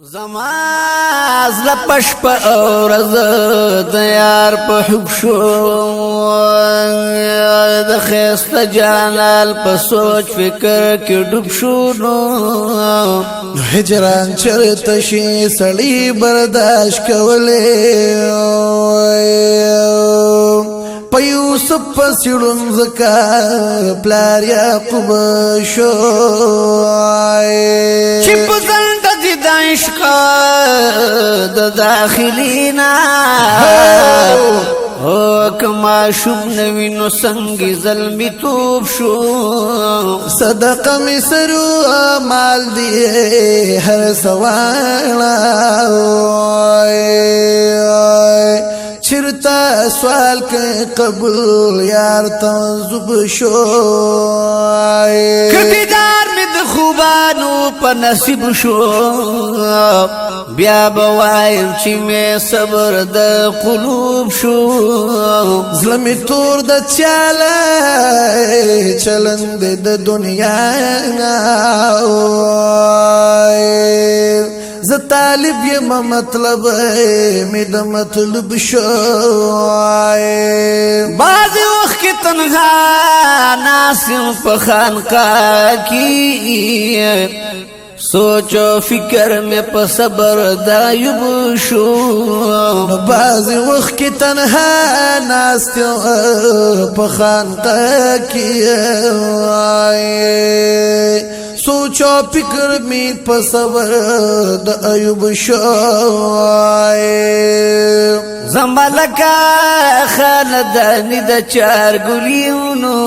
زماز لپشپ اورز دیار په حب شو د خست جانال په سوچ فکر کې ډوب شو نو هجران چرته شي سړی برداشت کولې په یوسف پسړم زکا پلار یعقوب شو چې په زنده دي د عشق د داخلینا او کما شوب نوی نو سنگی ظلمی توب شو صدقه مصرو مال دی هر سوالا چرتا سوال کے قبول یار تنزب شو کبیدار می د خوبانو په نصیب شو بیا بوایم چې می صبر د قلوب شو ظلمی تور د چاله چلند د دنیا ز طالب یم مطلب می د مطلب شو بعض وخت کې تنها ناسم په خانقاه کې سوچ و فکر میں پا صبر دایب شو بعض وقت کی تنہا ناستی پا خانقہ کی سوچ و فکر میں پا صبر دایب شو زمالکا خاندانی دا چار گلیونو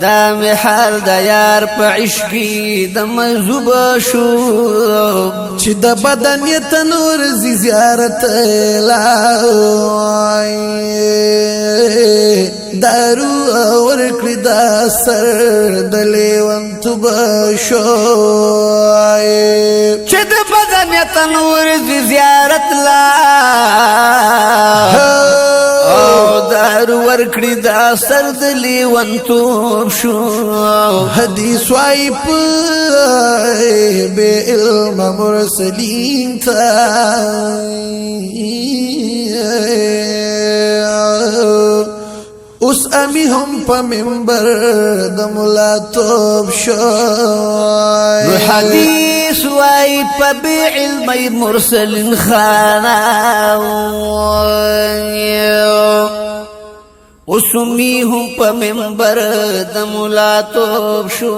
دا می حال دا یار پا عشقی دا مذوب شو چی دا بدنیت نور زی زیارت لائی دارو ورکلی دا سر دلیون تب شو چی دا بدنیت نور زی زیارت دارو ورکڑی دا سرد لیون توب شو حدیث وائی بے علم مرسلین تا اس امی ہم پا منبر دملا توب شو حدیث وائی پا بے علمی مرسلین خانا اسمی ہم پا منبر دملا توب شو